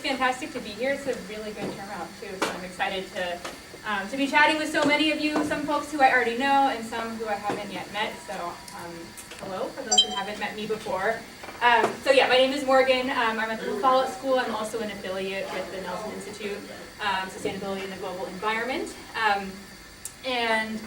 fantastic to be here. It's a really good turnout too, so I'm excited to be chatting with so many of you, some folks who I already know and some who I haven't yet met. So hello for those who haven't met me before. So yeah, my name is Morgan. I'm at the Follette School. I'm also an affiliate with the Nelson Institute, Sustainability in the Global Environment. And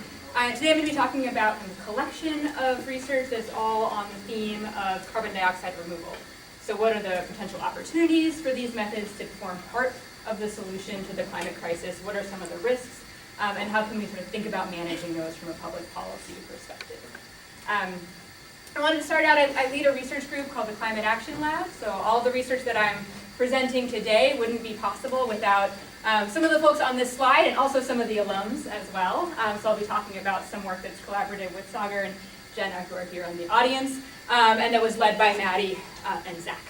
today I'm going to be talking about a collection of research that's all on the theme of carbon dioxide removal. So what are the potential opportunities for these methods to form part of the solution to the climate crisis? What are some of the risks? And how can we sort of think about managing those from a public policy perspective? I wanted to start out, I lead a research group called the Climate Action Lab. So all the research that I'm presenting today wouldn't be possible without some of the folks on this slide and also some of the alums as well. So I'll be talking about some work that's collaborative with Sagar and Jenna, who are here in the audience, and that was led by Maddie and Zach.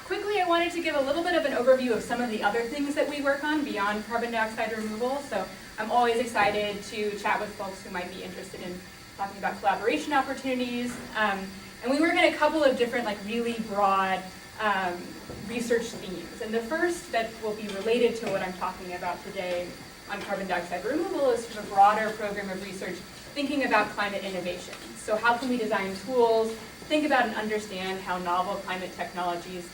Quickly, I wanted to give a little bit of an overview of some of the other things that we work on beyond carbon dioxide removal. So I'm always excited to chat with folks who might be interested in talking about collaboration opportunities. And we work in a couple of different, really broad research themes. And the first that will be related to what I'm talking about today on carbon dioxide removal is sort of a broader program of research thinking about climate innovation. So how can we design tools, think about and understand how novel climate technologies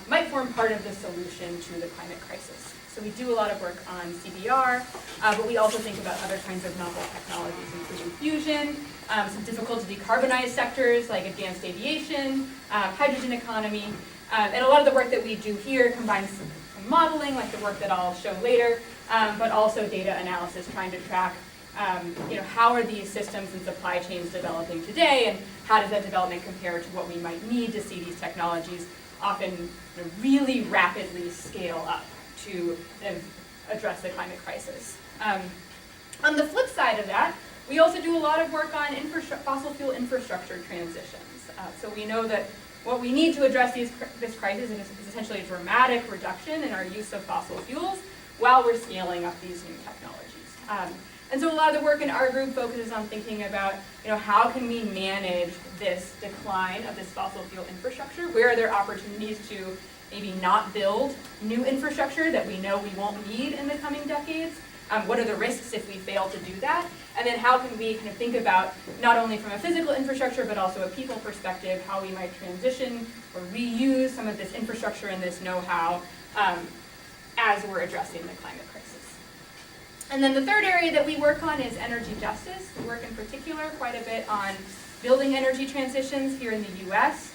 might form part of the solution to the climate crisis. So we do a lot of work on CBR, but we also think about other kinds of novel technologies, including fusion, some difficult to decarbonize sectors like advanced aviation, hydrogen economy, and a lot of the work that we do here combines some modeling, like the work that I'll show later, but also data analysis, trying to track how are these systems and supply chains developing today, and how does that development compare to what we might need to see these technologies often really rapidly scale up to address the climate crisis. On the flip side of that, we also do a lot of work on fossil fuel infrastructure transitions. So we know that what we need to address this crisis is essentially a dramatic reduction in our use of fossil fuels while we're scaling up these new technologies. And so a lot of the work in our group focuses on thinking about, how can we manage this decline of this fossil fuel infrastructure? Where are there opportunities to maybe not build new infrastructure that we know we won't need in the coming decades? What are the risks if we fail to do that? And then how can we kind of think about, not only from a physical infrastructure, but also a people perspective, how we might transition or reuse some of this infrastructure and this know-how as we're addressing the climate crisis. And then the third area that we work on is energy justice. We work in particular quite a bit on building energy transitions here in the US,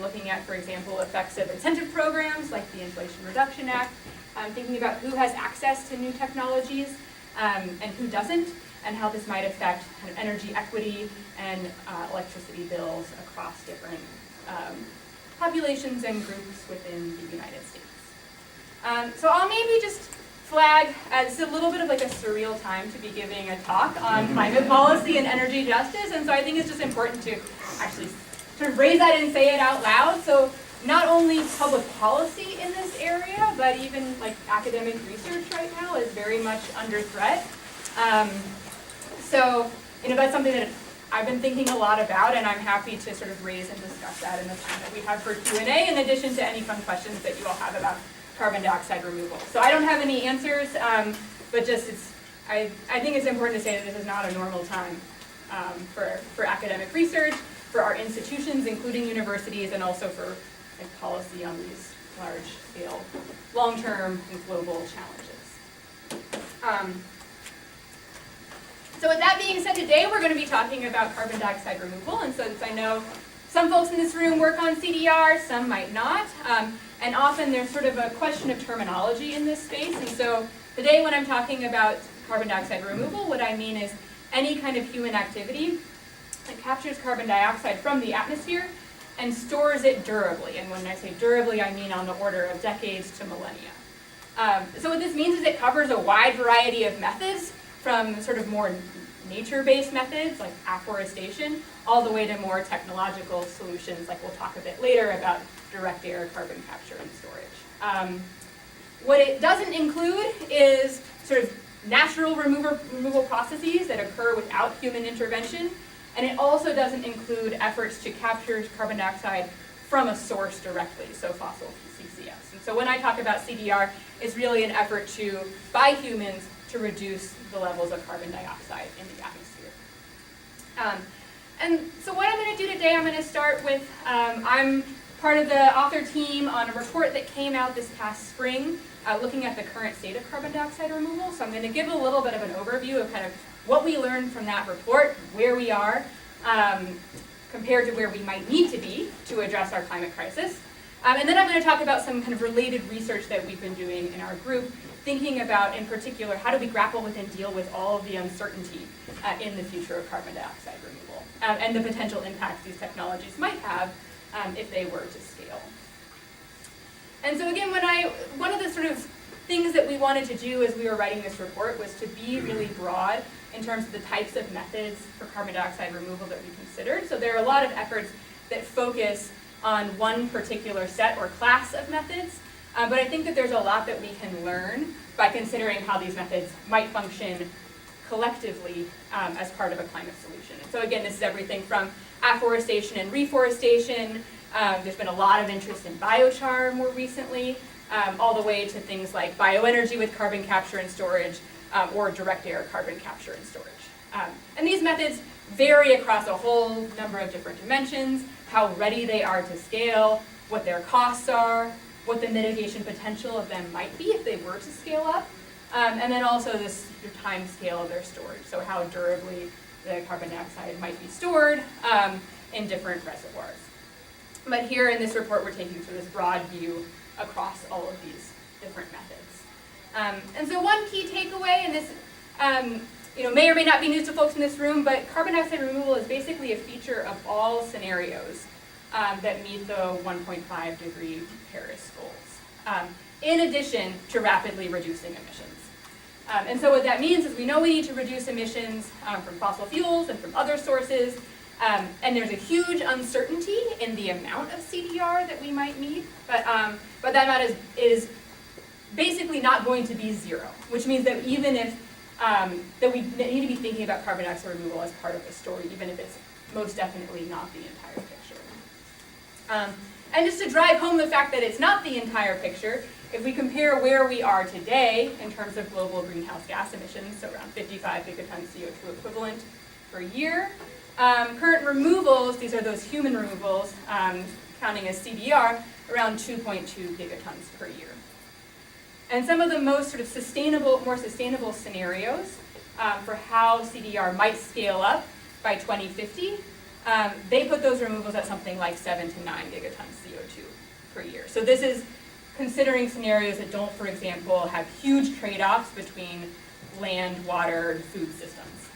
looking at, for example, effects of incentive programs like the Inflation Reduction Act, thinking about who has access to new technologies and who doesn't, and how this might affect kind of energy equity and electricity bills across different populations and groups within the United States. So I'll maybe just flag, it's a little bit of a surreal time to be giving a talk on climate policy and energy justice, and so I think it's just important to actually sort of raise that and say it out loud. So not only public policy in this area, but even academic research right now is very much under threat. So that's something that I've been thinking a lot about, and I'm happy to sort of raise and discuss that in the time that we have for Q&A, in addition to any fun questions that you all have about carbon dioxide removal. So I don't have any answers, but just I think it's important to say that this is not a normal time for academic research, for our institutions, including universities, and also for policy on these large-scale, long-term, and global challenges. So with that being said, today we're going to be talking about carbon dioxide removal, and since I know some folks in this room work on CDR, some might not, and often there's sort of a question of terminology in this space, and so today when I'm talking about carbon dioxide removal, what I mean is any kind of human activity that captures carbon dioxide from the atmosphere and stores it durably. And when I say durably, I mean on the order of decades to millennia. So what this means is it covers a wide variety of methods, from sort of more nature-based methods like afforestation, all the way to more technological solutions, like we'll talk a bit later about direct air carbon capture and storage. What it doesn't include is sort of natural removal processes that occur without human intervention, and it also doesn't include efforts to capture carbon dioxide from a source directly, so fossil CCS. And so when I talk about CDR, it's really an effort by humans to reduce the levels of carbon dioxide in the atmosphere. And so what I'm going to do today, I'm going to start with, I'm part of the author team on a report that came out this past spring looking at the current state of carbon dioxide removal. So I'm going to give a little bit of an overview of kind of what we learned from that report, where we are compared to where we might need to be to address our climate crisis. And then I'm going to talk about some kind of related research that we've been doing in our group, thinking about, in particular, how do we grapple with and deal with all of the uncertainty in the future of carbon dioxide removal, and the potential impacts these technologies might have if they were to scale. And so again, one of the sort of things that we wanted to do as we were writing this report was to be really broad in terms of the types of methods for carbon dioxide removal that we considered. So there are a lot of efforts that focus on one particular set or class of methods, but I think that there's a lot that we can learn by considering how these methods might function collectively as part of a climate solution. And so again, this is everything from afforestation and reforestation. There's been a lot of interest in biochar more recently, all the way to things like bioenergy with carbon capture and storage, or direct air carbon capture and storage. And these methods vary across a whole number of different dimensions, how ready they are to scale, what their costs are, what the mitigation potential of them might be if they were to scale up, and then also the time scale of their storage, so how durably the carbon dioxide might be stored in different reservoirs. But here in this report, we're taking sort of this broad view across all of these different methods. And so one key takeaway, and this may or may not be news to folks in this room, but carbon dioxide removal is basically a feature of all scenarios that meet the 1.5 degree Paris goals, in addition to rapidly reducing emissions. And so what that means is we know we need to reduce emissions from fossil fuels and from other sources, and there's a huge uncertainty in the amount of CDR that we might need, but that amount is basically not going to be zero, which means that even if that we need to be thinking about carbon dioxide removal as part of the story, even if it's most definitely not the entire picture. And just to drive home the fact that it's not the entire picture, if we compare where we are today in terms of global greenhouse gas emissions, so around 55 gigatons CO2 equivalent per year, current removals, these are those human removals, counting as CDR, around 2.2 gigatons per year. And some of the most sort of more sustainable scenarios for how CDR might scale up by 2050, they put those removals at something like 7 to 9 gigatons CO2 per year. So this is considering scenarios that don't, for example, have huge trade-offs between land, water, and food systems.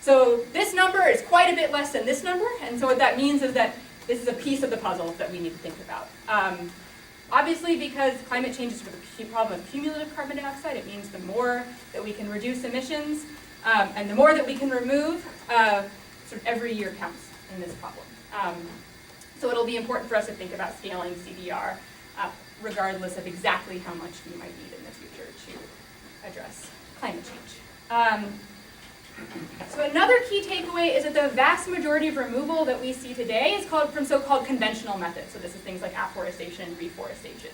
So this number is quite a bit less than this number, and so what that means is that this is a piece of the puzzle that we need to think about. Obviously, because climate change is sort of a problem of cumulative carbon dioxide, it means the more that we can reduce emissions and the more that we can remove, sort of every year counts in this problem. So it'll be important for us to think about scaling CDR regardless of exactly how much we might need in the future to address climate change. So another key takeaway is that the vast majority of removal that we see today is from so-called conventional methods. So this is things like afforestation and reforestation.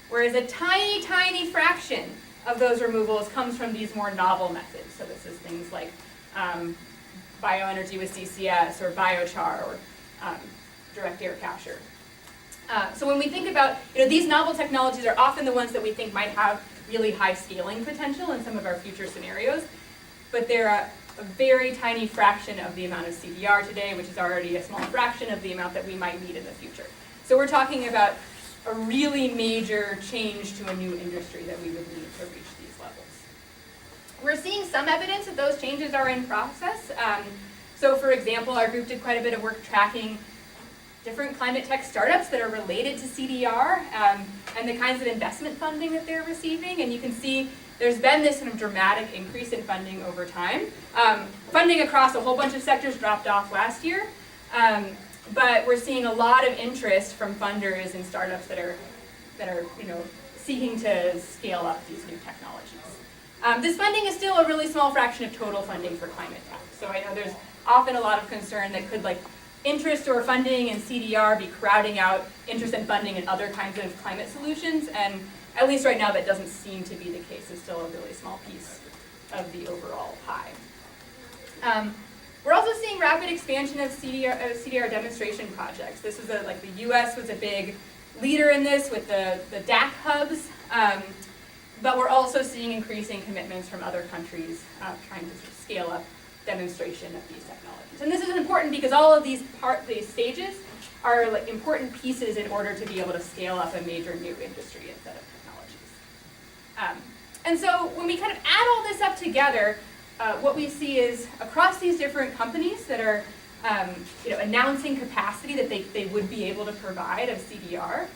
Whereas a tiny, tiny fraction of those removals comes from these more novel methods. So this is things like bioenergy with CCS or biochar or direct air capture. So when we think about, these novel technologies are often the ones that we think might have really high scaling potential in some of our future scenarios, but they're a very tiny fraction of the amount of CDR today, which is already a small fraction of the amount that we might need in the future. So we're talking about a really major change to a new industry that we would need to reach these levels. We're seeing some evidence that those changes are in process. So for example, our group did quite a bit of work tracking different climate tech startups that are related to CDR and the kinds of investment funding that they're receiving. And you can see there's been this kind of dramatic increase in funding over time. Funding across a whole bunch of sectors dropped off last year, but we're seeing a lot of interest from funders and startups that are seeking to scale up these new technologies. This funding is still a really small fraction of total funding for climate tech. So I know there's often a lot of concern that could interest or funding in CDR be crowding out interest and funding in other kinds of climate solutions? And at least right now, that doesn't seem to be the case. It's still a really small piece of the overall pie. We're also seeing rapid expansion of CDR demonstration projects. This was like the US was a big leader in this with the DAC hubs, but we're also seeing increasing commitments from other countries trying to sort of scale up demonstration of these technologies. And this is important because all of these stages are like important pieces in order to be able to scale up a major new industry and set of technologies. And so when we kind of add all this up together, what we see is across these different companies that are announcing capacity that they would be able to provide of CDR,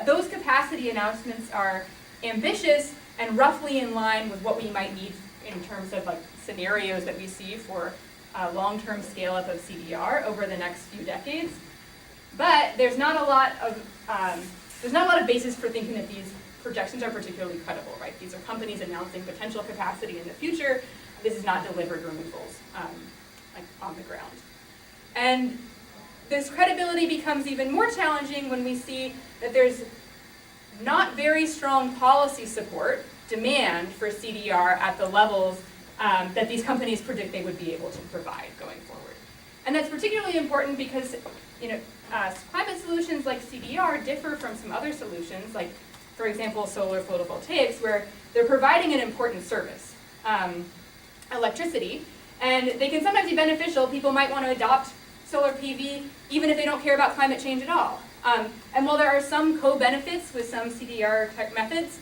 those capacity announcements are ambitious and roughly in line with what we might need in terms of like scenarios that we see for long-term scale-up of CDR over the next few decades. But there's not a lot of basis for thinking that these projections are particularly credible, right? These are companies announcing potential capacity in the future. This is not delivered removals like on the ground. And this credibility becomes even more challenging when we see that there's not very strong policy support, demand for CDR at the levels that these companies predict they would be able to provide going forward. And that's particularly important because climate solutions like CDR differ from some other solutions, like, for example, solar photovoltaics, where they're providing an important service, electricity, and they can sometimes be beneficial. People might want to adopt solar PV even if they don't care about climate change at all. And while there are some co-benefits with some CDR tech methods,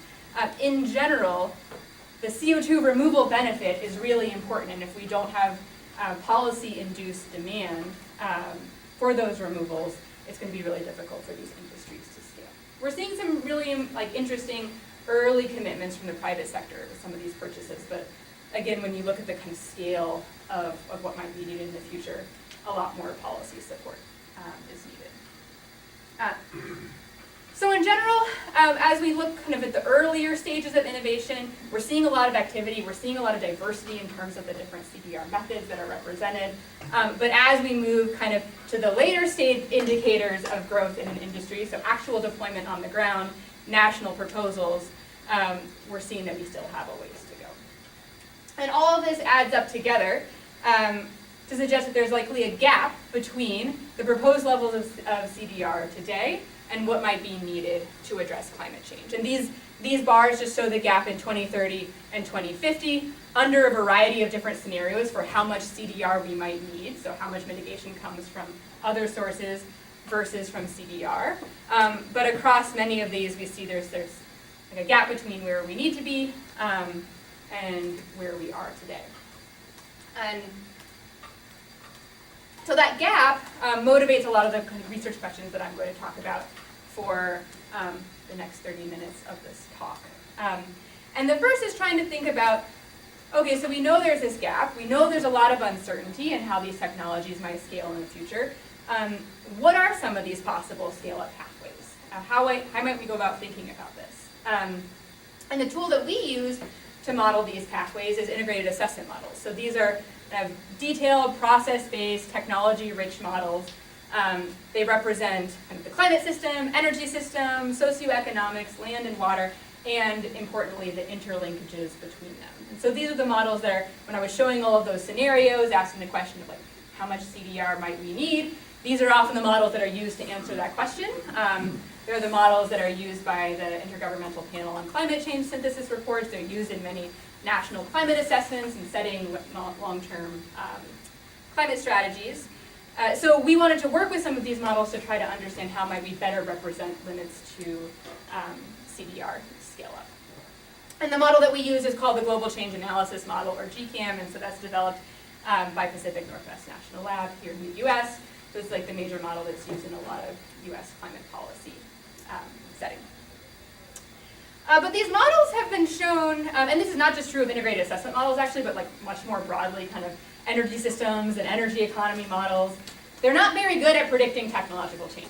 in general, the CO2 removal benefit is really important, and if we don't have policy-induced demand for those removals, it's going to be really difficult for these industries to scale. We're seeing some really interesting early commitments from the private sector with some of these purchases, but again, when you look at the kind of scale of what might be needed in the future, a lot more policy support is needed. So in general, as we look kind of at the earlier stages of innovation, we're seeing a lot of activity, we're seeing a lot of diversity in terms of the different CDR methods that are represented. But as we move kind of to the later stage indicators of growth in an industry, so actual deployment on the ground, national proposals, we're seeing that we still have a ways to go. And all of this adds up together to suggest that there's likely a gap between the proposed levels of CDR today and what might be needed to address climate change. And these bars just show the gap in 2030 and 2050 under a variety of different scenarios for how much CDR we might need, so how much mitigation comes from other sources versus from CDR. But across many of these, we see there's like a gap between where we need to be and where we are today. And so that gap motivates a lot of the kind of research questions that I'm going to talk about for the next 30 minutes of this talk. And the first is trying to think about, okay, so we know there's this gap. We know there's a lot of uncertainty in how these technologies might scale in the future. What are some of these possible scale-up pathways? How might we go about thinking about this? And the tool that we use to model these pathways is integrated assessment models. So these are detailed, process-based, technology-rich models. They represent kind of the climate system, energy system, socioeconomics, land and water, and importantly, the interlinkages between them. And so these are the models that are, when I was showing all of those scenarios, asking the question of like, how much CDR might we need? These are often the models that are used to answer that question. They're the models that are used by the Intergovernmental Panel on Climate Change synthesis reports. They're used in many national climate assessments and setting long-term climate strategies. So we wanted to work with some of these models to try to understand how might we better represent limits to CDR scale up. And the model that we use is called the Global Change Analysis Model, or GCAM, and so that's developed by Pacific Northwest National Lab here in the US. So it's like the major model that's used in a lot of US climate policy setting. But these models have been shown, and this is not just true of integrated assessment models actually, but like much more broadly kind of energy systems and energy economy models. They're not very good at predicting technological change.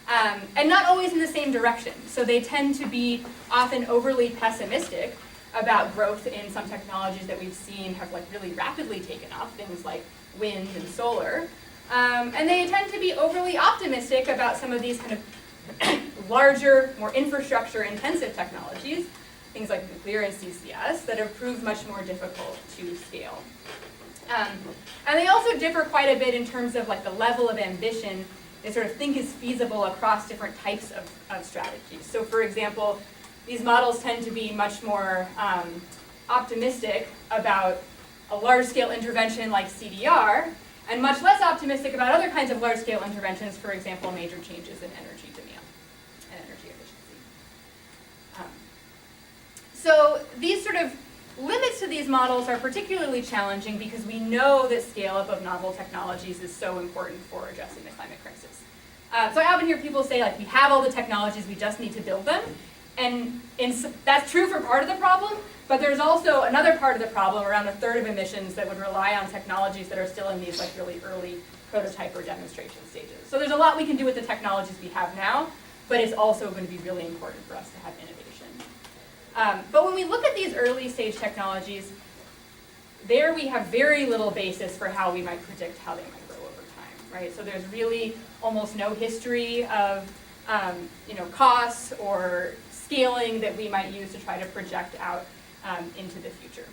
And not always in the same direction. So they tend to be often overly pessimistic about growth in some technologies that we've seen have like really rapidly taken off, things like wind and solar. And they tend to be overly optimistic about some of these kind of larger, more infrastructure-intensive technologies, things like nuclear and CCS, that have proved much more difficult to scale. And they also differ quite a bit in terms of like the level of ambition they sort of think is feasible across different types of strategies. So for example, these models tend to be much more optimistic about a large-scale intervention like CDR, and much less optimistic about other kinds of large-scale interventions, for example, major changes in energy demand and energy efficiency. So these sort of limits to these models are particularly challenging because we know that scale-up of novel technologies is so important for addressing the climate crisis. So I often hear people say, like, we have all the technologies, we just need to build them. And that's true for part of the problem, but there's also another part of the problem, around a third of emissions, that would rely on technologies that are still in these like really early prototype or demonstration stages. So there's a lot we can do with the technologies we have now, but it's also going to be really important for us to have innovation. But when we look at these early stage technologies, there we have very little basis for how we might predict how they might grow over time, right? So there's really almost no history of costs or scaling that we might use to try to project out into the future.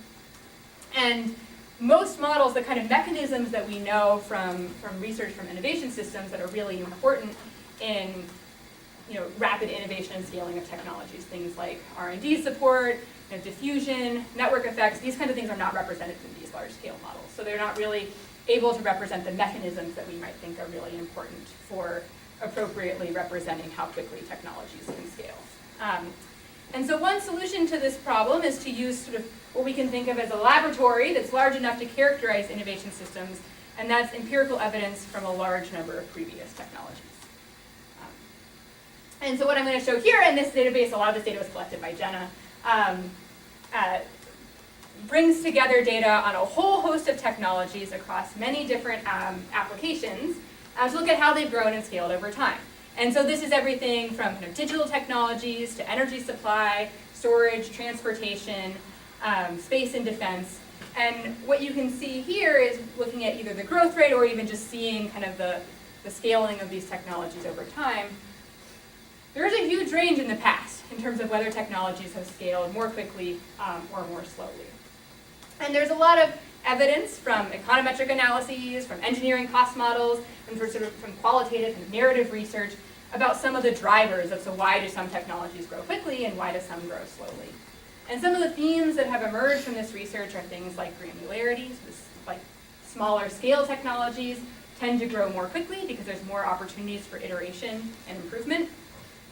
And most models, the kind of mechanisms that we know from research from innovation systems that are really important in rapid innovation and scaling of technologies, things like R&D support, diffusion, network effects, these kinds of things are not represented in these large-scale models. So they're not really able to represent the mechanisms that we might think are really important for appropriately representing how quickly technologies can scale. And so one solution to this problem is to use sort of what we can think of as a laboratory that's large enough to characterize innovation systems, and that's empirical evidence from a large number of previous technologies. And so what I'm going to show here in this database, a lot of this data was collected by Jenna, brings together data on a whole host of technologies across many different applications to look at how they've grown and scaled over time. And so this is everything from kind of digital technologies to energy supply, storage, transportation, space and defense. And what you can see here is looking at either the growth rate or even just seeing kind of the scaling of these technologies over time. There is a huge range in the past in terms of whether technologies have scaled more quickly or more slowly. And there's a lot of evidence from econometric analyses, from engineering cost models, and from qualitative and narrative research about some of the drivers of, so why do some technologies grow quickly and why do some grow slowly. And some of the themes that have emerged from this research are things like granularity, so like smaller scale technologies tend to grow more quickly because there's more opportunities for iteration and improvement.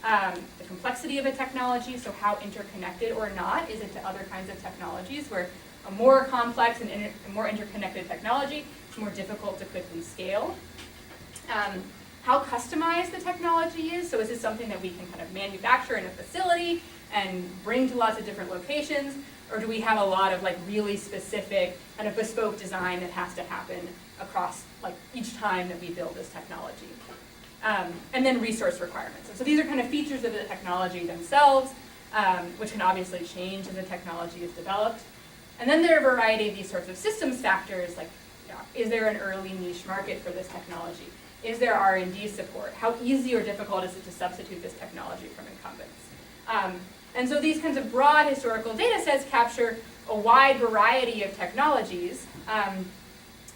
The complexity of a technology, so how interconnected or not is it to other kinds of technologies, where a more complex and more interconnected technology is more difficult to quickly scale. How customized the technology is, so is this something that we can kind of manufacture in a facility and bring to lots of different locations, or do we have a lot of like really specific kind of bespoke design that has to happen across like each time that we build this technology? And then resource requirements. And so these are kind of features of the technology themselves, which can obviously change as the technology is developed. And then there are a variety of these sorts of systems factors, like is there an early niche market for this technology? Is there R&D support? How easy or difficult is it to substitute this technology from incumbents? And so these kinds of broad historical data sets capture a wide variety of technologies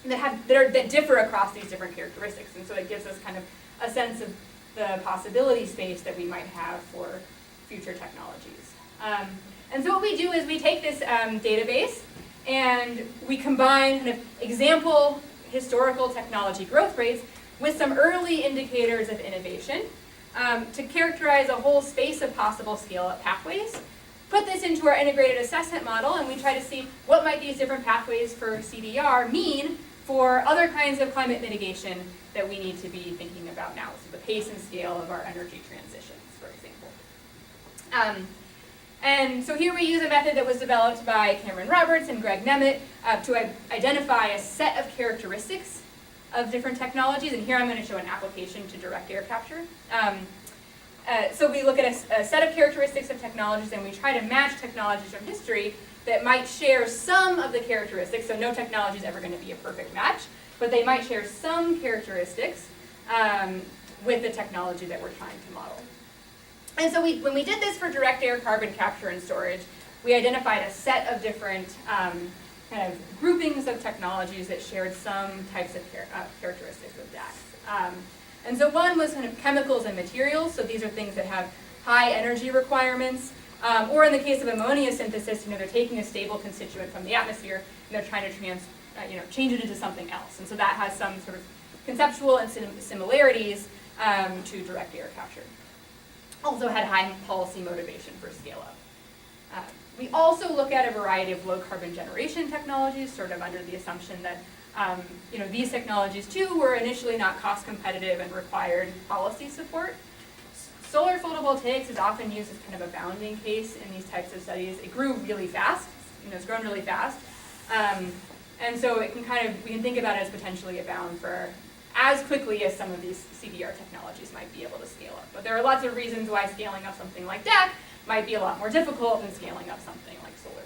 that differ across these different characteristics. And so it gives us kind of a sense of the possibility space that we might have for future technologies. And so what we do is we take this database and we combine kind of example historical technology growth rates with some early indicators of innovation to characterize a whole space of possible scale-up pathways. Put this into our integrated assessment model, and we try to see what might these different pathways for CDR mean for other kinds of climate mitigation that we need to be thinking about now. So the pace and scale of our energy transitions, for example. And so here we use a method that was developed by Cameron Roberts and Greg Nemeth to identify a set of characteristics of different technologies. And here I'm going to show an application to direct air capture. So we look at a set of characteristics of technologies, and we try to match technologies from history that might share some of the characteristics. So no technology is ever going to be a perfect match. but they might share some characteristics with the technology that we're trying to model. And so when we did this for direct air carbon capture and storage, we identified a set of different kind of groupings of technologies that shared some types of characteristics of DACs. And so one was kind of chemicals and materials, so these are things that have high energy requirements, or in the case of ammonia synthesis, they're taking a stable constituent from the atmosphere and they're trying to change it into something else. And so that has some sort of conceptual and similarities to direct air capture. Also had high policy motivation for scale-up. We also look at a variety of low-carbon generation technologies, sort of under the assumption that these technologies too were initially not cost competitive and required policy support. Solar photovoltaics is often used as kind of a bounding case in these types of studies. It grew really fast, it's grown really fast. And so we can think about it as potentially a bound for as quickly as some of these CDR technologies might be able to scale up. But there are lots of reasons why scaling up something like DAC might be a lot more difficult than scaling up something like solar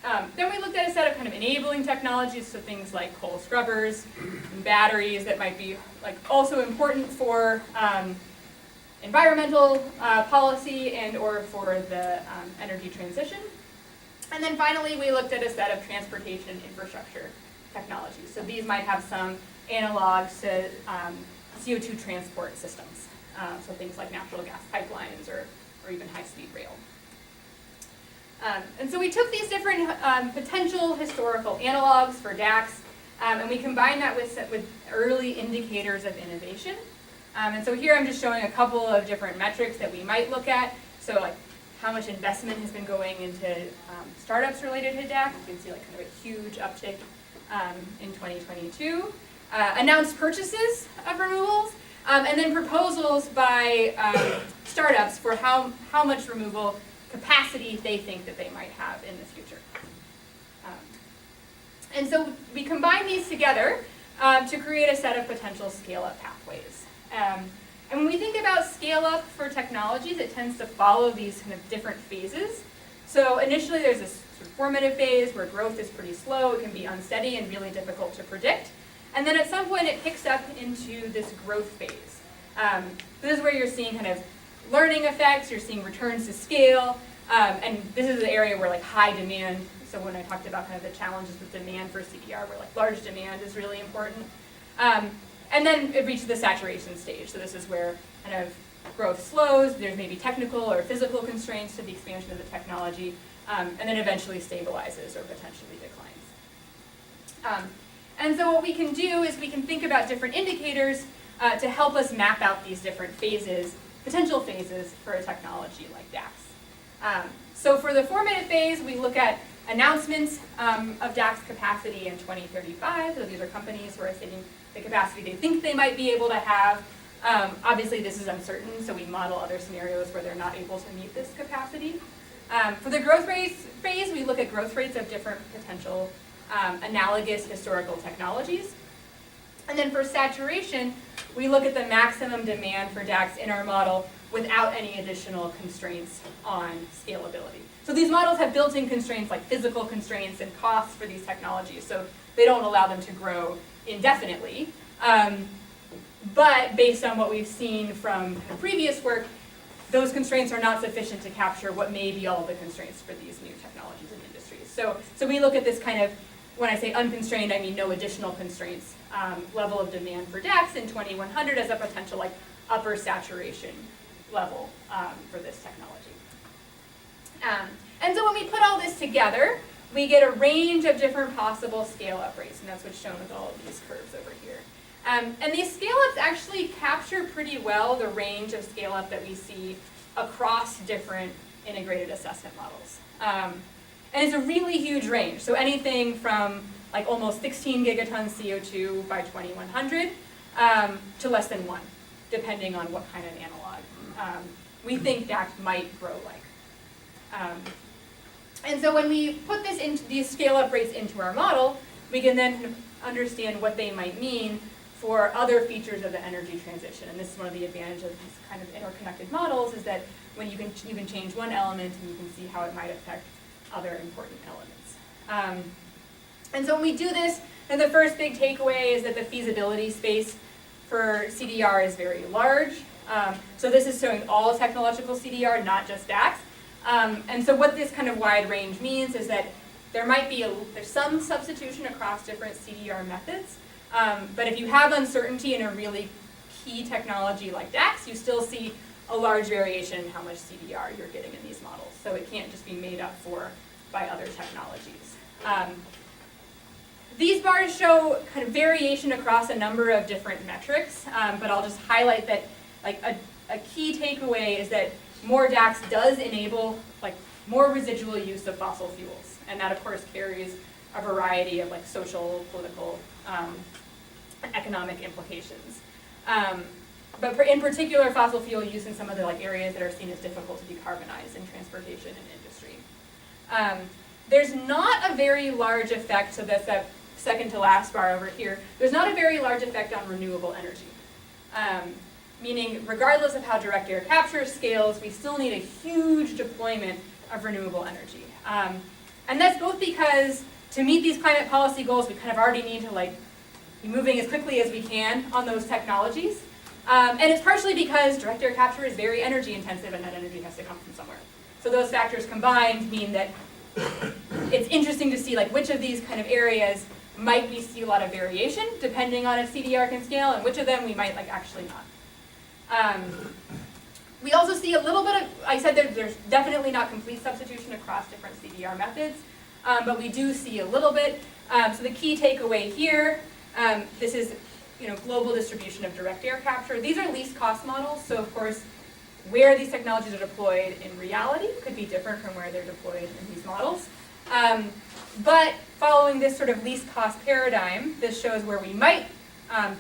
PV. Then we looked at a set of kind of enabling technologies, so things like coal scrubbers and batteries that might be also important for environmental policy and or for the energy transition. And then finally, we looked at a set of transportation infrastructure technologies. So these might have some analogs to CO2 transport systems. So things like natural gas pipelines or even high-speed rail. And so we took these different potential historical analogs for DACs, and we combined that with early indicators of innovation. And so here I'm just showing a couple of different metrics that we might look at. So how much investment has been going into startups related to DAC. You can see kind of a huge uptick in 2022. Announced purchases of removals, and then proposals by startups for how much removal capacity they think that they might have in the future. And so we combine these together to create a set of potential scale-up pathways. And when we think about scale-up for technologies, it tends to follow these kind of different phases. So initially there's this sort of formative phase where growth is pretty slow, it can be unsteady and really difficult to predict. And then at some point it picks up into this growth phase. This is where you're seeing kind of learning effects, you're seeing returns to scale, and this is the area where high demand, so when I talked about kind of the challenges with demand for CDR, where large demand is really important. And then it reaches the saturation stage, so this is where kind of growth slows, there's maybe technical or physical constraints to the expansion of the technology, and then eventually stabilizes or potentially declines. And so what we can do is we can think about different indicators to help us map out these different phases, potential phases for a technology like DACs. So for the formative phase, we look at announcements of DAC's capacity in 2035. So these are companies who are stating the capacity they think they might be able to have. Obviously, this is uncertain, so we model other scenarios where they're not able to meet this capacity. For the growth rates phase, we look at growth rates of different potential analogous historical technologies. And then for saturation, we look at the maximum demand for DACs in our model without any additional constraints on scalability. So these models have built-in constraints like physical constraints and costs for these technologies, so they don't allow them to grow indefinitely. But based on what we've seen from previous work, those constraints are not sufficient to capture what may be all the constraints for these new technologies and industries. So we look at this kind of, when I say unconstrained, I mean no additional constraints, level of demand for DACs in 2100 as a potential upper saturation level for this technology. And so when we put all this together, we get a range of different possible scale-up rates, and that's what's shown with all of these curves over here. And these scale-ups actually capture pretty well the range of scale-up that we see across different integrated assessment models. And it's a really huge range, so anything from almost 16 gigatons CO2 by 2100 to less than 1, depending on what kind of analog we think DAC might grow like. And so when we put these scale-up rates into our model, we can then understand what they might mean for other features of the energy transition. And this is one of the advantages of these kind of interconnected models, is that when you can change one element and you can see how it might affect other important elements. And so when we do this, then the first big takeaway is that the feasibility space for CDR is very large. So this is showing all technological CDR, not just DACs. And so what this kind of wide range means is that there might be there's some substitution across different CDR methods, but if you have uncertainty in a really key technology like DACs, you still see a large variation in how much CDR you're getting in these models. So it can't just be made up for by other technologies. These bars show kind of variation across a number of different metrics, but I'll just highlight that like a key takeaway is that more DACs does enable like more residual use of fossil fuels, and that of course carries a variety of like social, political, economic implications. But in particular, fossil fuel use in some of the like areas that are seen as difficult to decarbonize in transportation and industry. There's not a very large effect, so that's that second to last bar over here, there's not a very large effect on renewable energy. Meaning regardless of how direct air capture scales, we still need a huge deployment of renewable energy. And that's both because to meet these climate policy goals, we kind of already need to like be moving as quickly as we can on those technologies. And it's partially because direct air capture is very energy intensive and that energy has to come from somewhere. So those factors combined mean that it's interesting to see like which of these kind of areas might we see a lot of variation depending on if CDR can scale, and which of them we might like actually not. We also see a little bit of, I said there's definitely not complete substitution across different CDR methods, but we do see a little bit. So the key takeaway here, this is global distribution of direct air capture. These are least cost models, so of course where these technologies are deployed in reality could be different from where they're deployed in these models. But following this sort of least cost paradigm, this shows where we might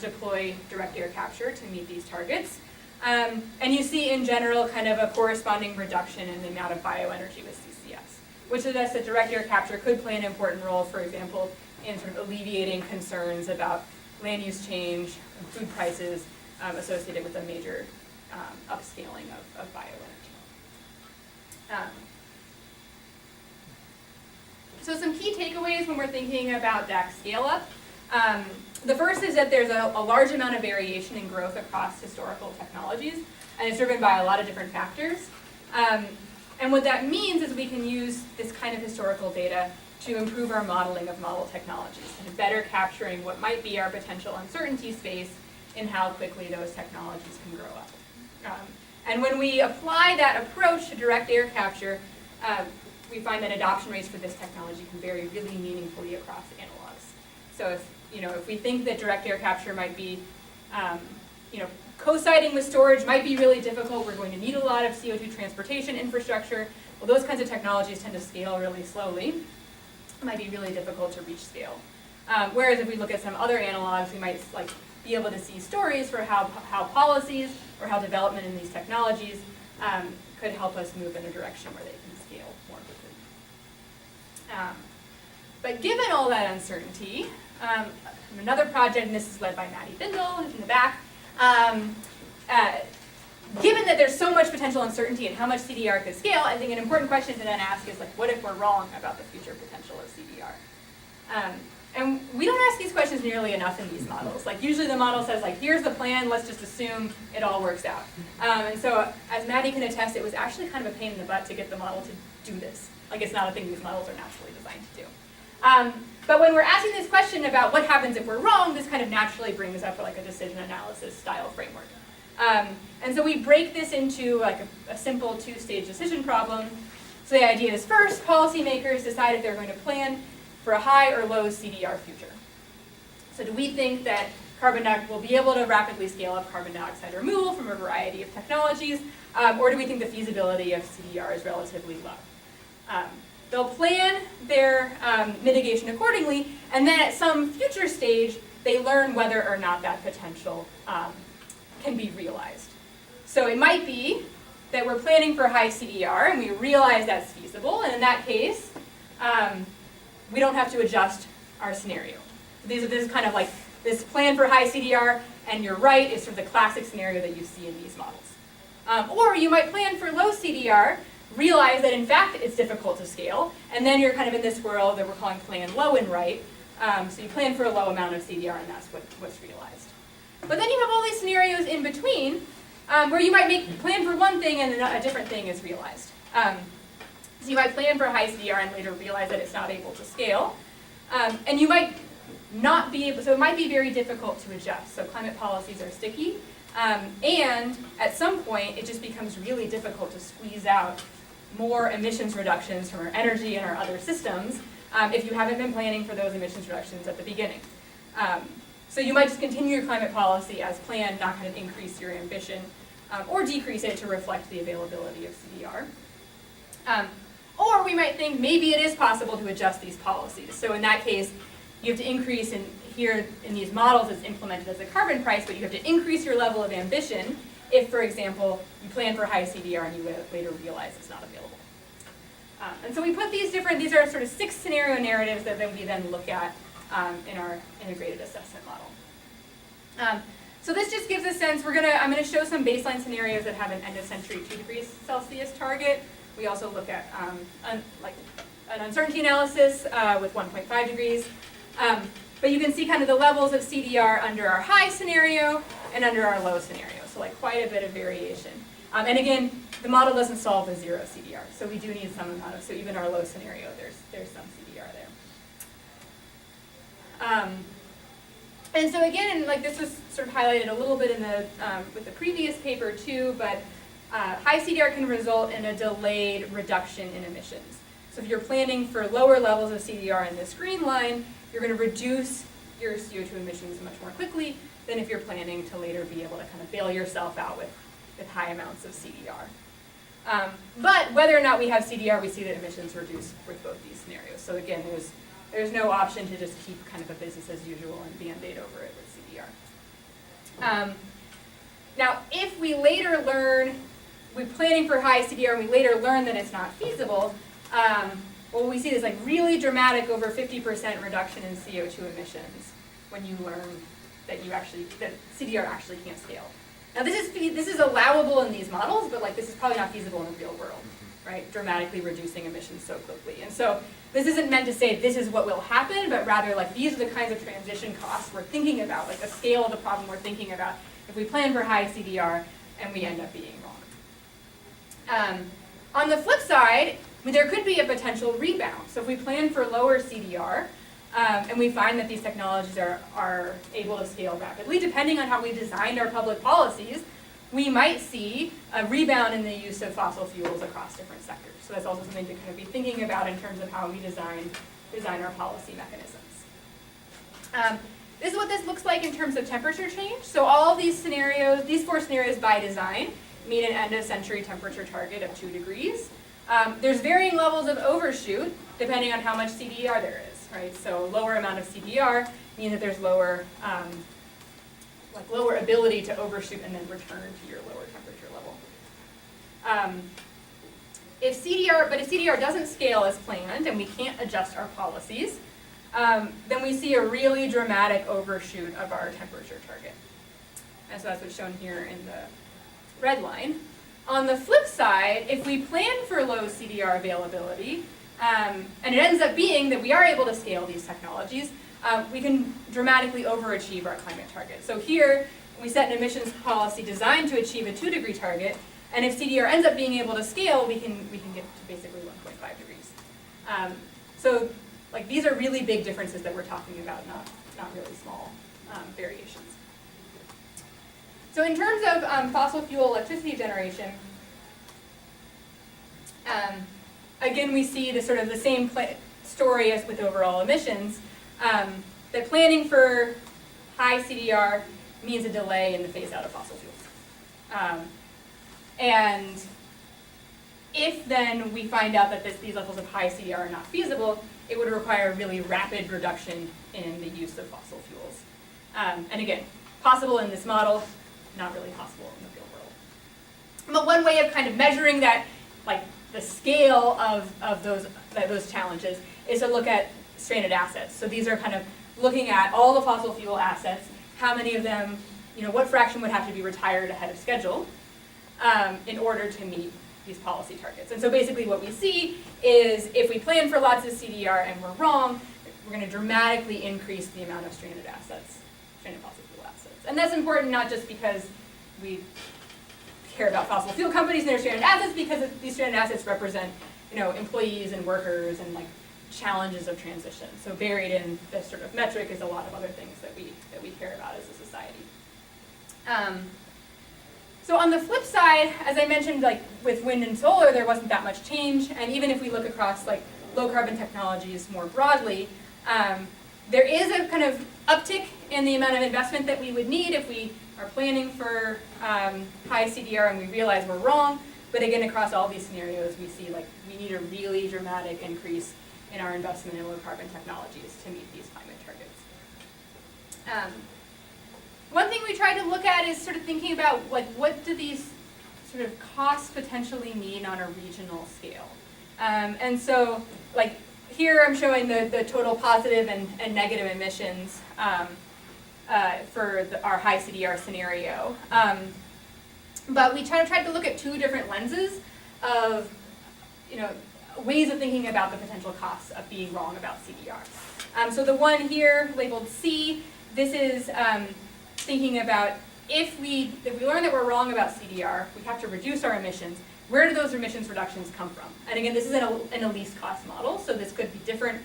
deploy direct air capture to meet these targets. And you see in general kind of a corresponding reduction in the amount of bioenergy with CCS, which suggests that direct air capture could play an important role, for example, in sort of alleviating concerns about land use change and food prices associated with a major upscaling of bioenergy. So some key takeaways when we're thinking about DAC scale-up. The first is that there's a large amount of variation in growth across historical technologies, and it's driven by a lot of different factors. And what that means is we can use this kind of historical data to improve our modeling of model technologies, and better capturing what might be our potential uncertainty space in how quickly those technologies can grow up. And when we apply that approach to direct air capture, we find that adoption rates for this technology can vary really meaningfully across analogs. So if we think that direct air capture might be, co-siting with storage might be really difficult, we're going to need a lot of CO2 transportation infrastructure, well, those kinds of technologies tend to scale really slowly. It might be really difficult to reach scale. Whereas if we look at some other analogs, we might be able to see stories for how policies or how development in these technologies could help us move in a direction where they can scale more quickly. But given all that uncertainty, another project, and this is led by Maddie Bindle in the back, given that there's so much potential uncertainty in how much CDR could scale, I think an important question to then ask is what if we're wrong about the future potential of CDR? And we don't ask these questions nearly enough in these models. Usually the model says here's the plan, let's just assume it all works out. And so as Maddie can attest, it was actually kind of a pain in the butt to get the model to do this. It's not a thing these models are naturally designed to do. But when we're asking this question about what happens if we're wrong, this kind of naturally brings up a decision analysis style framework. And so we break this into a simple two-stage decision problem. So the idea is first, policymakers decide if they're going to plan for a high or low CDR future. So do we think that will be able to rapidly scale up carbon dioxide removal from a variety of technologies, or do we think the feasibility of CDR is relatively low? They'll plan their mitigation accordingly, and then at some future stage, they learn whether or not that potential can be realized. So it might be that we're planning for high CDR, and we realize that's feasible, and in that case, we don't have to adjust our scenario. This is kind of this plan for high CDR, and you're right, is sort of the classic scenario that you see in these models. Or you might plan for low CDR, realize that in fact it's difficult to scale, and then you're kind of in this world that we're calling plan low and right, So you plan for a low amount of CDR, and that's what's realized. But then you have all these scenarios in between where you might plan for one thing and a different thing is realized. So you might plan for high CDR and later realize that it's not able to scale. And you might not be able, so it might be very difficult to adjust. So climate policies are sticky. And at some point, it just becomes really difficult to squeeze out more emissions reductions from our energy and our other systems if you haven't been planning for those emissions reductions at the beginning. So you might just continue your climate policy as planned, not kind of increase your ambition or decrease it to reflect the availability of CDR. Or we might think maybe it is possible to adjust these policies. So in that case, you have to increase, and here in these models it's implemented as a carbon price, but you have to increase your level of ambition if, for example, you plan for high CDR and you later realize it's not available. And so we put these are sort of 6 scenario narratives that we then look at in our integrated assessment model. So this just gives a sense, I'm gonna show some baseline scenarios that have an end of century 2 degrees Celsius target. We also look at like an uncertainty analysis with 1.5 degrees. But you can see kind of the levels of CDR under our high scenario and under our low scenario. So like quite a bit of variation. And again, the model doesn't solve the 0 CDR. So we do need some amount of, so even our low scenario, there's some CDR there. And so again, like this was sort of highlighted a little bit in the, with the previous paper too, but high CDR can result in a delayed reduction in emissions. So if you're planning for lower levels of CDR in this green line, you're going to reduce your CO2 emissions much more quickly than if you're planning to later be able to kind of bail yourself out with high amounts of CDR. But whether or not we have CDR, we see that emissions reduce with both these scenarios. So again, there's no option to just keep kind of a business as usual and Band-Aid over it with CDR. Now, if we later learn, we're planning for high CDR and we later learn that it's not feasible, what we see is like really dramatic over 50% reduction in CO2 emissions when you learn that that CDR actually can't scale. Now this is allowable in these models, but like this is probably not feasible in the real world, right? Dramatically reducing emissions so quickly. And so this isn't meant to say this is what will happen, but rather like these are the kinds of transition costs we're thinking about, like the scale of the problem we're thinking about if we plan for high CDR and we end up being wrong. On the flip side, there could be a potential rebound. So if we plan for lower CDR, and we find that these technologies are able to scale rapidly, depending on how we designed our public policies, we might see a rebound in the use of fossil fuels across different sectors. So that's also something to kind of be thinking about in terms of how we design our policy mechanisms. This is what this looks like in terms of temperature change. So all of these scenarios, these 4 scenarios by design, meet an end of century temperature target of 2 degrees. There's varying levels of overshoot depending on how much CDR there is, right? So lower amount of CDR means that there's lower ability to overshoot and then return to your lower temperature level. If CDR doesn't scale as planned and we can't adjust our policies, then we see a really dramatic overshoot of our temperature target. And so that's what's shown here in the red line. On the flip side, if we plan for low CDR availability, and it ends up being that we are able to scale these technologies, we can dramatically overachieve our climate target. So here, we set an emissions policy designed to achieve a 2 degree target, and if CDR ends up being able to scale, we can get to basically 1.5 degrees. So like these are really big differences that we're talking about, not really small variations. So in terms of fossil fuel electricity generation, again we see the sort of the same story as with overall emissions, that planning for high CDR means a delay in the phase out of fossil fuels. And if then we find out that these levels of high CDR are not feasible, it would require a really rapid reduction in the use of fossil fuels. And again, possible in this model, not really possible in the real world. But one way of kind of measuring that, like the scale of those challenges, is to look at stranded assets. So these are kind of looking at all the fossil fuel assets, how many of them, what fraction would have to be retired ahead of schedule in order to meet these policy targets. And so basically what we see is if we plan for lots of CDR and we're wrong, we're going to dramatically increase the amount of stranded fossil fuel assets. And that's important not just because we care about fossil fuel companies and their stranded assets, because these stranded assets represent, employees and workers and like challenges of transition. So buried in this sort of metric is a lot of other things that we care about as a society. So on the flip side, as I mentioned, like with wind and solar, there wasn't that much change. And even if we look across like low carbon technologies more broadly, there is a kind of uptick in the amount of investment that we would need if we are planning for high CDR and we realize we're wrong. But again, across all these scenarios, we see like we need a really dramatic increase in our investment in low carbon technologies to meet these climate targets. One thing we tried to look at is sort of thinking about like what do these sort of costs potentially mean on a regional scale. And so like here I'm showing the total positive and negative emissions for our high CDR scenario. But we tried to look at two different lenses of ways of thinking about the potential costs of being wrong about CDR. So the one here labeled C, this is thinking about if we learn that we're wrong about CDR, we have to reduce our emissions. Where do those emissions reductions come from? And again, this is in a least cost model, so this could be different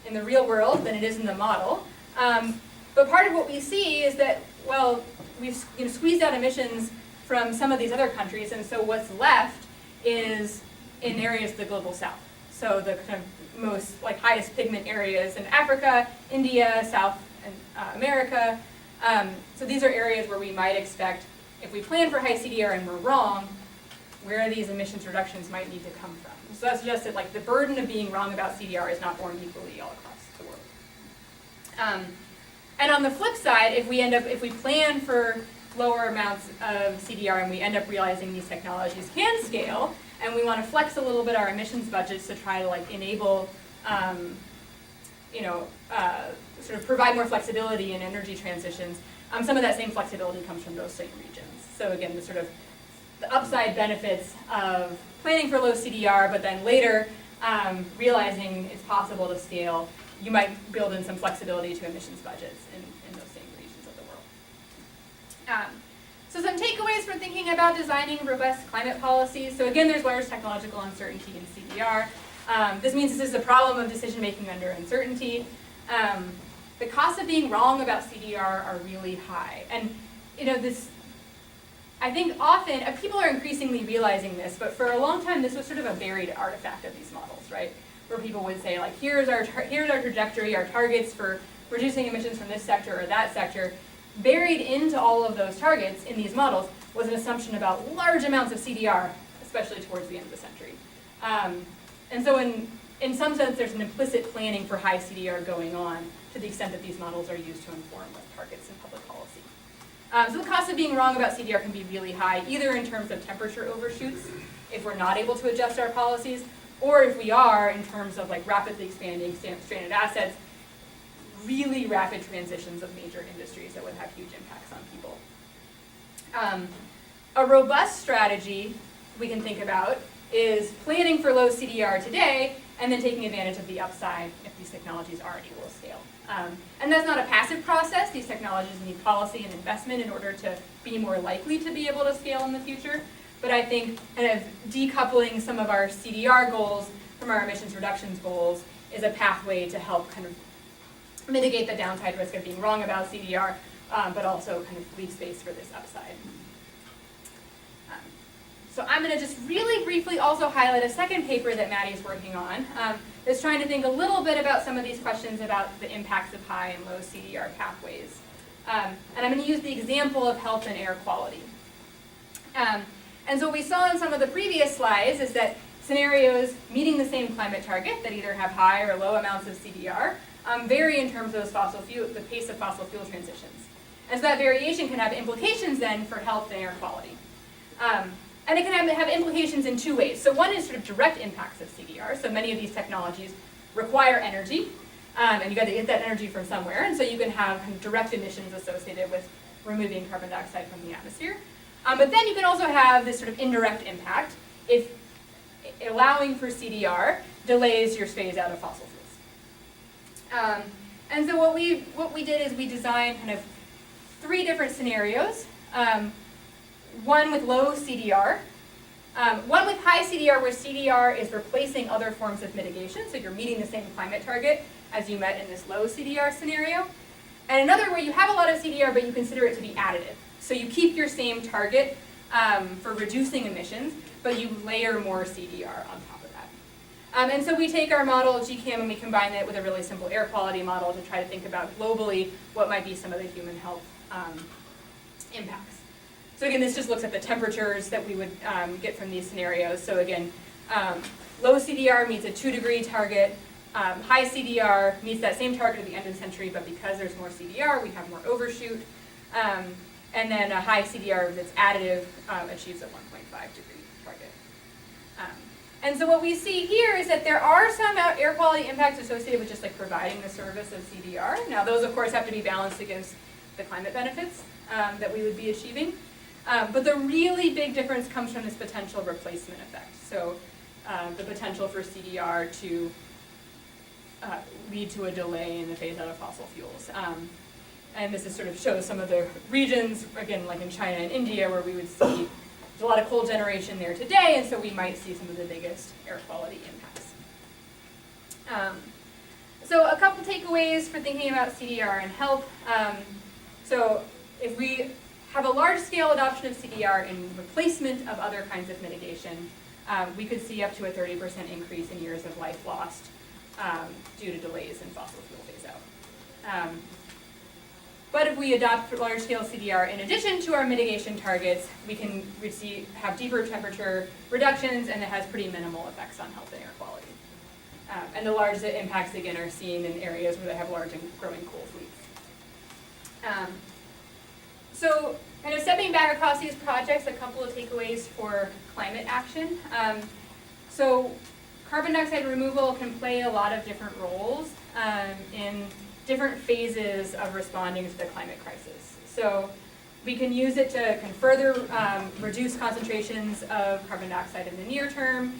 in the real world than it is in the model. But part of what we see is that, well, we've squeezed out emissions from some of these other countries, and so what's left is in areas of the global south. So the kind of most like highest pigment areas in Africa, India, South America. So these are areas where we might expect, if we plan for high CDR and we're wrong, where these emissions reductions might need to come from. So that suggests that like the burden of being wrong about CDR is not borne equally all across the world. And on the flip side, if we plan for lower amounts of CDR and we end up realizing these technologies can scale, and we want to flex a little bit our emissions budgets to try to like enable, sort of provide more flexibility in energy transitions, some of that same flexibility comes from those same regions. So again, the upside benefits of planning for low CDR, but then later realizing it's possible to scale, you might build in some flexibility to emissions budgets in those same regions of the world. So some takeaways for thinking about designing robust climate policies. So again, there's large technological uncertainty in CDR. This means this is a problem of decision making under uncertainty. The costs of being wrong about CDR are really high. And I think often, people are increasingly realizing this, but for a long time this was sort of a buried artifact of these models, right? Where people would say like, here's our trajectory, our targets for reducing emissions from this sector or that sector. Buried into all of those targets in these models was an assumption about large amounts of CDR, especially towards the end of the century. And so in some sense, there's an implicit planning for high CDR going on to the extent that these models are used to inform targets in public policy. So the cost of being wrong about CDR can be really high, either in terms of temperature overshoots, if we're not able to adjust our policies, or if we are, in terms of like rapidly expanding stranded assets, really rapid transitions of major industries that would have huge impacts on people. A robust strategy we can think about is planning for low CDR today and then taking advantage of the upside if these technologies are able to scale. And that's not a passive process. These technologies need policy and investment in order to be more likely to be able to scale in the future. But I think kind of decoupling some of our CDR goals from our emissions reductions goals is a pathway to help kind of mitigate the downside risk of being wrong about CDR, but also kind of leave space for this upside. So I'm going to just really briefly also highlight a second paper that Maddie's working on that's trying to think a little bit about some of these questions about the impacts of high and low CDR pathways. And I'm going to use the example of health and air quality. And so what we saw in some of the previous slides is that scenarios meeting the same climate target that either have high or low amounts of CDR vary in terms of the pace of fossil fuel transitions. And so that variation can have implications then for health and air quality. And it can have implications in two ways. So one is sort of direct impacts of CDR. So many of these technologies require energy, and you got to get that energy from somewhere. And so you can have kind of direct emissions associated with removing carbon dioxide from the atmosphere. But then you can also have this sort of indirect impact if allowing for CDR delays your phase out of fossil And so what we did is we designed kind of 3 different scenarios. One with low CDR, one with high CDR, where CDR is replacing other forms of mitigation, so you're meeting the same climate target as you met in this low CDR scenario. And another where you have a lot of CDR, but you consider it to be additive. So you keep your same target for reducing emissions, but you layer more CDR on top of that. And so we take our model of GCAM and we combine it with a really simple air quality model to try to think about globally what might be some of the human health impacts. So again, this just looks at the temperatures that we would get from these scenarios. So again, low CDR meets a 2-degree target. High CDR meets that same target at the end of the century, but because there's more CDR, we have more overshoot. And then a high CDR that's additive achieves a 1.5-degree target. And so what we see here is that there are some air quality impacts associated with just like providing the service of CDR. Now those of course have to be balanced against the climate benefits that we would be achieving. But the really big difference comes from this potential replacement effect. So the potential for CDR to lead to a delay in the phase out of fossil fuels. And this is sort of shows some of the regions, again, like in China and India, where we would see there's a lot of coal generation there today, and so we might see some of the biggest air quality impacts. So a couple takeaways for thinking about CDR and health. So if we have a large-scale adoption of CDR in replacement of other kinds of mitigation, we could see up to a 30% increase in years of life lost due to delays in fossil fuel phase-out. But if we adopt large-scale CDR in addition to our mitigation targets, we can have deeper temperature reductions, and it has pretty minimal effects on health and air quality. And the largest impacts, again, are seen in areas where they have large and growing coal fleets. So kind of stepping back across these projects, a couple of takeaways for climate action. So carbon dioxide removal can play a lot of different roles in different phases of responding to the climate crisis. So we can use it to kind of further reduce concentrations of carbon dioxide in the near term.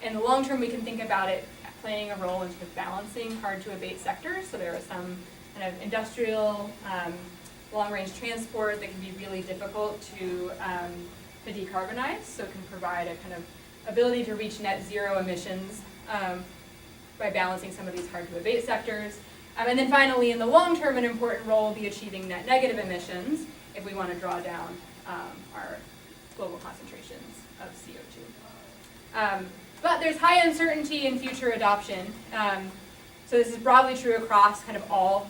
In the long term, we can think about it playing a role in sort of balancing hard to abate sectors. So there are some kind of industrial, long-range transport that can be really difficult to decarbonize. So it can provide a kind of ability to reach net zero emissions by balancing some of these hard to abate sectors. And then finally, in the long term, an important role will be achieving net negative emissions if we want to draw down our global concentrations of CO2. But there's high uncertainty in future adoption. So this is broadly true across kind of all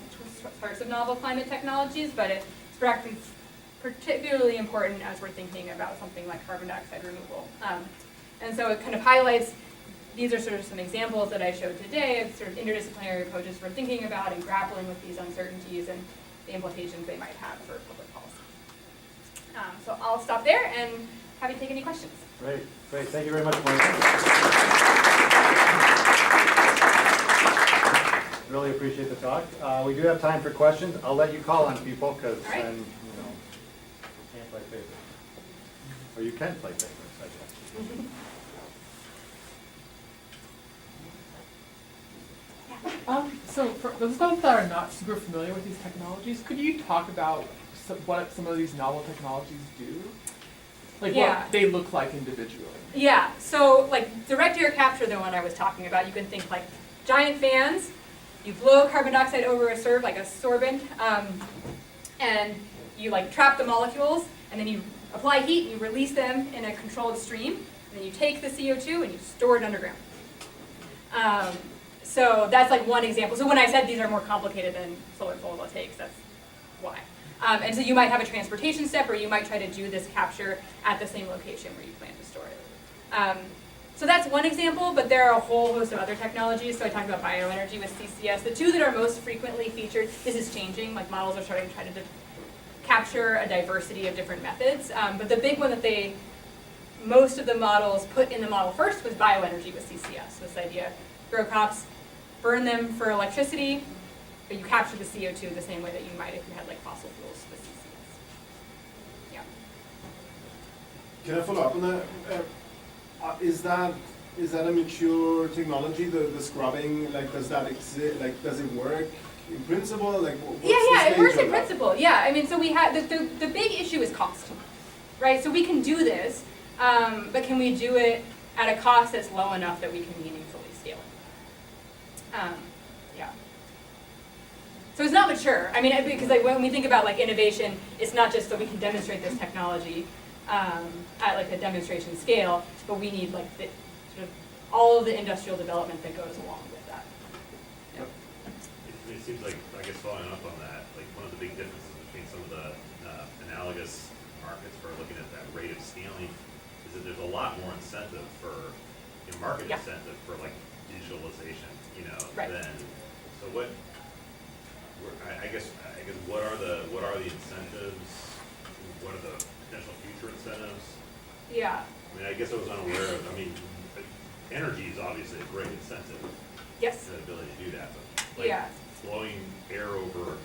sorts of novel climate technologies, but it's particularly important as we're thinking about something like carbon dioxide removal. And so it kind of highlights, these are sort of some examples that I showed today of sort of interdisciplinary approaches for thinking about and grappling with these uncertainties and the implications they might have for public policy. So I'll stop there and happy to take any questions. Great. Thank you very much, Monica. Really appreciate the talk. We do have time for questions. I'll let you call on people because then, you can't play favorites. Or you can play favorites, I guess. So for those of us that are not super familiar with these technologies, could you talk about what some of these novel technologies do? Like what they look like individually? Yeah, so like direct air capture, the one I was talking about, you can think like giant fans, you blow carbon dioxide over a sorbent, and you like trap the molecules, and then you apply heat, and you release them in a controlled stream, and then you take the CO2 and you store it underground. So that's like one example. So when I said these are more complicated than solar photovoltaics, that's why. And so you might have a transportation step, or you might try to do this capture at the same location where you plan to store it. So that's one example, but there are a whole host of other technologies. So I talked about bioenergy with CCS. The two that are most frequently featured, this is changing, like models are starting to try to capture a diversity of different methods. But the big one that most of the models put in the model first was bioenergy with CCS. This idea, grow crops, burn them for electricity, but you capture the CO2 the same way that you might if you had like fossil fuels with CCS. Yeah. Can I follow up on that? Is that is that a mature technology, the scrubbing, like does that exist, like does it work in principle, like what's the Yeah, it stage works of in that? principle, yeah. I mean, so we have, the big issue is cost, right? So we can do this, but can we do it at a cost that's low enough that we can meaningfully scale it? Yeah. So it's not mature. I mean, because like when we think about like innovation, it's not just so we can demonstrate this technology at like a demonstration scale, but we need like the sort of all of the industrial development that goes along with that. Yep. It seems like, I guess following up on that, like one of the big differences between some of the analogous markets for looking at that rate of scaling is that there's a lot more incentive for, market Yeah. incentive for like digitalization, Right. than, so what, I guess what are the incentives? What are the potential future incentives? Yeah. I mean, I guess I was unaware of, energy is obviously a great incentive, Yes. the ability to do that, but like Yeah. blowing air over.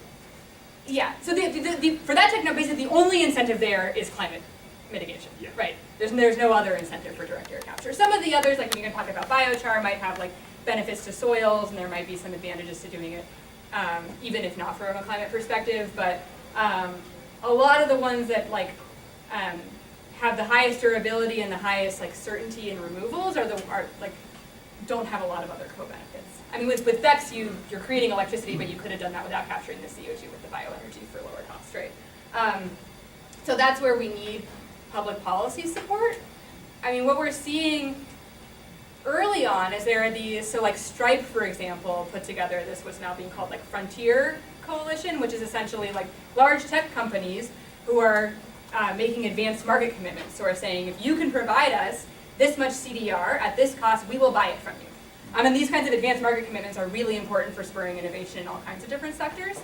Yeah, so for that technology, basically the only incentive there is climate mitigation, Yeah. right? There's no other incentive for direct air capture. Some of the others, like when you're gonna talk about biochar, might have like benefits to soils, and there might be some advantages to doing it, even if not from a climate perspective. But a lot of the ones that like have the highest durability and the highest like certainty in removals are like don't have a lot of other co-benefits. I mean, with BECCS, you're creating electricity, but you could have done that without capturing the CO2 with the bioenergy for lower cost, right? So that's where we need public policy support. I mean, what we're seeing early on is there are these, so like Stripe, for example, put together this what's now being called like Frontier Coalition, which is essentially like large tech companies who are making advanced market commitments. So are saying, if you can provide us this much CDR at this cost, we will buy it from you. And these kinds of advanced market commitments are really important for spurring innovation in all kinds of different sectors.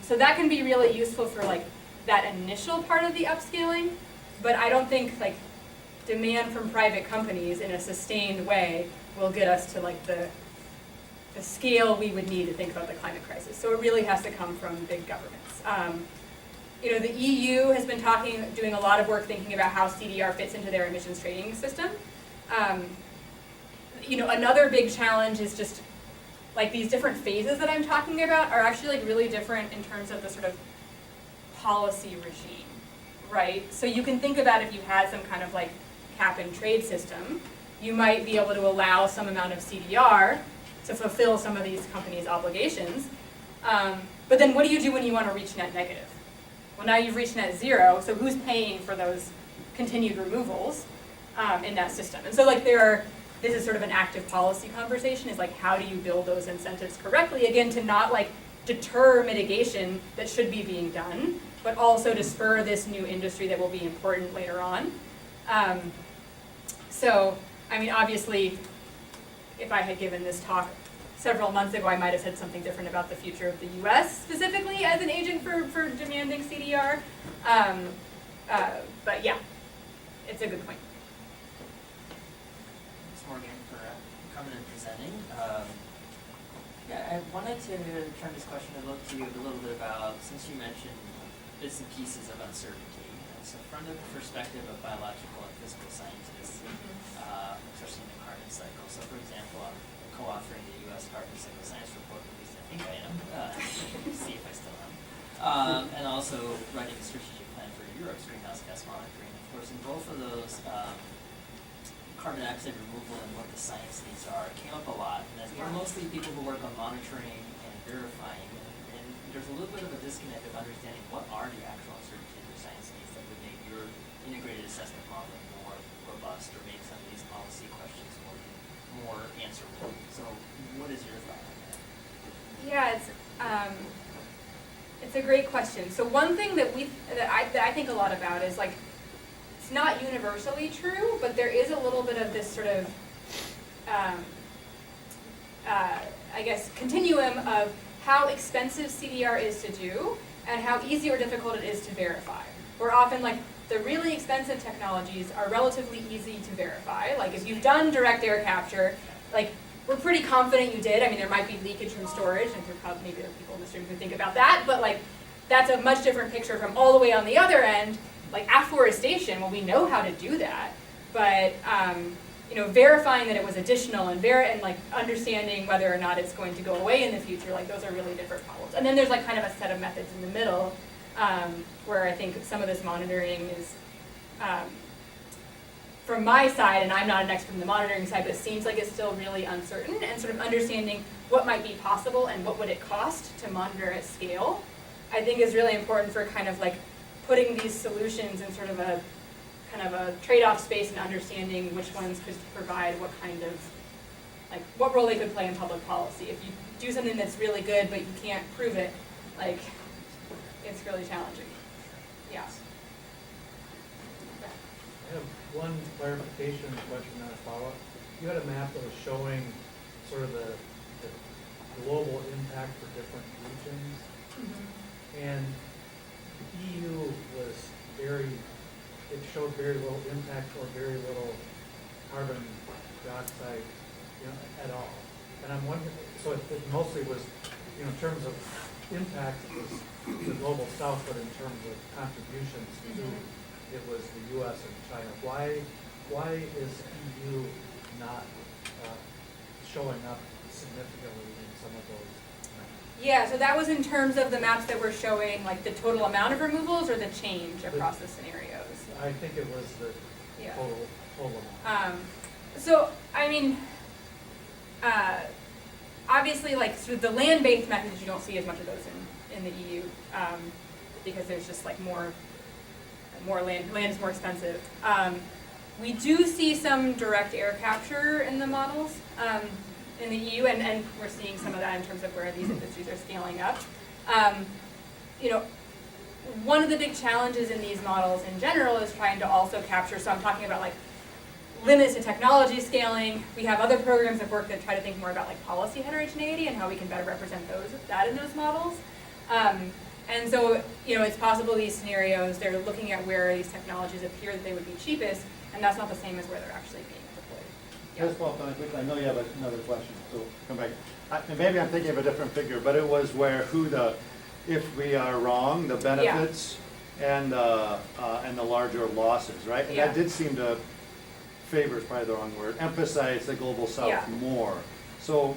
So that can be really useful for like that initial part of the upscaling, but I don't think like demand from private companies in a sustained way will get us to like the scale we would need to think about the climate crisis. So it really has to come from big governments. The EU has been doing a lot of work thinking about how CDR fits into their emissions trading system. Another big challenge is just like these different phases that I'm talking about are actually like really different in terms of the sort of policy regime, right? So you can think about if you had some kind of like cap and trade system, you might be able to allow some amount of CDR to fulfill some of these companies' obligations. But then what do you do when you want to reach net negative? Well, now you've reached net zero, so who's paying for those continued removals in that system? And so like this is sort of an active policy conversation, is like how do you build those incentives correctly, again, to not like deter mitigation that should be being done, but also to spur this new industry that will be important later on. So, I mean, obviously, if I had given this talk several months ago, I might have said something different about the future of the US specifically as an agent for demanding CDR. But yeah, it's a good point. Thanks, Morgan, for coming and presenting. I wanted to turn this question to look to you a little bit about, since you mentioned bits and pieces of uncertainty. And so from the perspective of biological and physical scientists, especially in the carbon cycle. So for example, I'm co-authoring the U.S. Carbon Cycle Science Report, at least I think I am. See if I still am. And also writing a strategic plan for Europe's greenhouse gas monitoring. Of course, in both of those, carbon dioxide removal and what the science needs are came up a lot. And as we're mostly people who work on monitoring and verifying, and there's a little bit of a disconnect of understanding what are the actual uncertainties or science needs that would make your integrated assessment modeling more robust or make some of these policy questions more answerable. So what is your thought on that? Yeah, it's a great question. So one thing that I think a lot about is like, it's not universally true, but there is a little bit of this sort of, I guess, continuum of how expensive CDR is to do and how easy or difficult it is to verify. Where often like the really expensive technologies are relatively easy to verify. Like if you've done direct air capture, like we're pretty confident you did. I mean, there might be leakage from storage, and maybe there are people in this room who think about that, but like that's a much different picture from all the way on the other end. Like afforestation, well, we know how to do that, but verifying that it was additional and like understanding whether or not it's going to go away in the future, like those are really different problems. And then there's like kind of a set of methods in the middle where I think some of this monitoring is, from my side, and I'm not an expert in the monitoring side, but it seems like it's still really uncertain, and sort of understanding what might be possible and what would it cost to monitor at scale, I think is really important for kind of like putting these solutions in sort of a kind of a trade-off space and understanding which ones could provide what kind of, like what role they could play in public policy. If you do something that's really good but you can't prove it, like it's really challenging. Yeah. I have one clarification question and a follow-up. You had a map that was showing sort of the global impact for different regions. Mm-hmm. And the EU was it showed very little impact or very little carbon dioxide, at all. And I'm wondering, so it mostly was, in terms of impact, it was the global south, but in terms of contributions to, it was the U.S. and China. Why is EU not showing up significantly in some of those maps? Yeah, so that was in terms of the maps that were showing like the total amount of removals or the change across the scenarios? I think it was the Yeah. total amount. So, I mean, obviously, like, sort of the land-based methods, you don't see as much of those in the EU, because there's just, like, more land is more expensive. We do see some direct air capture in the models in the EU, and we're seeing some of that in terms of where these industries are scaling up. One of the big challenges in these models in general is trying to also capture, so I'm talking about like limits to technology scaling. We have other programs of work that try to think more about like policy heterogeneity and how we can better represent that in those models. And so, it's possible these scenarios, they're looking at where these technologies appear that they would be cheapest, and that's not the same as where they're actually being deployed. Can I just follow up on that quickly? I know you have another question, so come back. And maybe I'm thinking of a different figure, but it was if we are wrong, the benefits and the larger losses, right? And Yeah. that did seem to favor is probably the wrong word, emphasize the global south more. So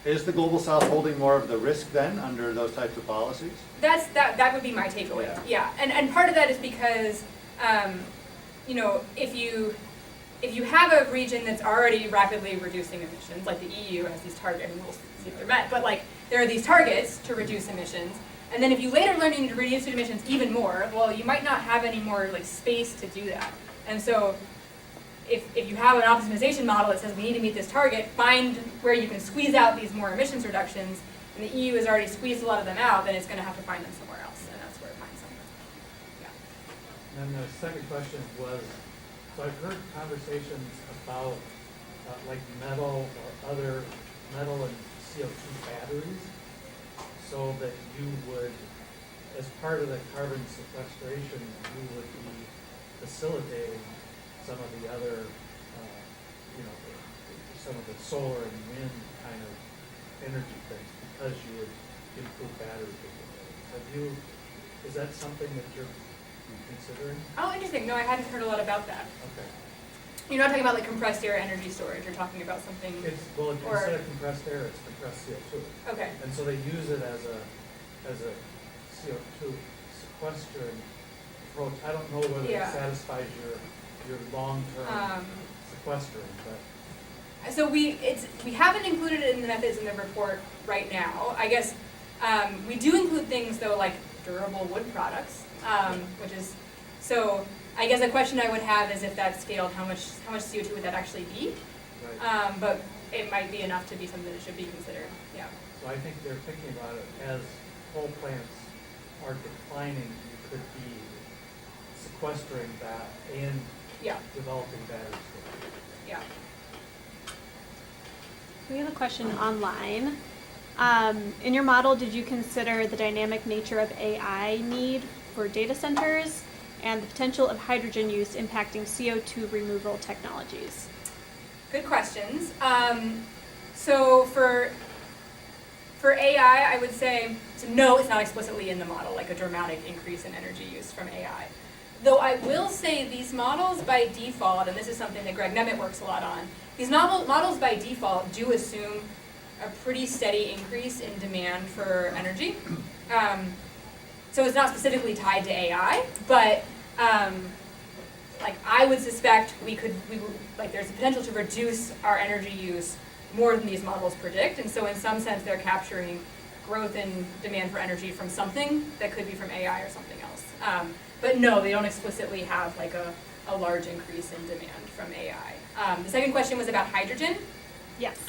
is the global south holding more of the risk then under those types of policies? That would be my takeaway. Yeah. And part of that is because if you have a region that's already rapidly reducing emissions, like the EU has these targets, and we'll see if they're met, but like there are these targets to reduce emissions, and then if you later learn you need to reduce emissions even more, well, you might not have any more like space to do that. And so if you have an optimization model that says we need to meet this target, find where you can squeeze out these more emissions reductions, and the EU has already squeezed a lot of them out, then it's going to have to find them somewhere else, and that's where it finds them. Yeah. And the second question was, so I've heard conversations about like metal or other metal and CO2 batteries, so that you would, as part of the carbon sequestration, you would be facilitating some of the other, some of the solar and wind kind of energy things, because you would improve battery capabilities. Is that something that you're considering? Oh, interesting. No, I hadn't heard a lot about that. Okay. You're not talking about like compressed air energy storage. You're talking about something. Instead of compressed air, it's compressed CO2. Okay. And so they use it as a CO2 sequestering approach. I don't know whether it satisfies your long-term sequestering, but. So we haven't included it in the methods in the report right now. I guess we do include things though like durable wood products, which is so. I guess a question I would have is if that's scaled, how much CO2 would that actually be? Right. But it might be enough to be something that should be considered. Yeah. So I think they're thinking about it as coal plants are declining, you could be sequestering that and developing batteries. Yeah. We have a question online. In your model, did you consider the dynamic nature of AI need for data centers and the potential of hydrogen use impacting CO2 removal technologies? Good questions. So for AI, I would say, no, it's not explicitly in the model, like a dramatic increase in energy use from AI. Though I will say these models by default, and this is something that Greg Nemeth works a lot on, these models by default do assume a pretty steady increase in demand for energy. So it's not specifically tied to AI, but like I would suspect there's a potential to reduce our energy use more than these models predict, and so in some sense they're capturing growth in demand for energy from something that could be from AI or something else. But no, they don't explicitly have like a large increase in demand from AI. The second question was about hydrogen. Yes.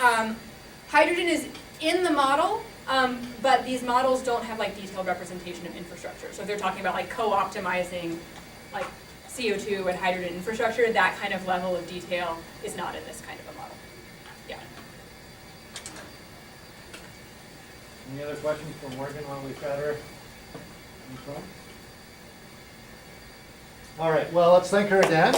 Hydrogen is in the model, but these models don't have like detailed representation of infrastructure. So they're talking about like co-optimizing like CO2 and hydrogen infrastructure. That kind of level of detail is not in this kind of a model. Yeah. Any other questions for Morgan while we've got her? All right, well, let's thank her again.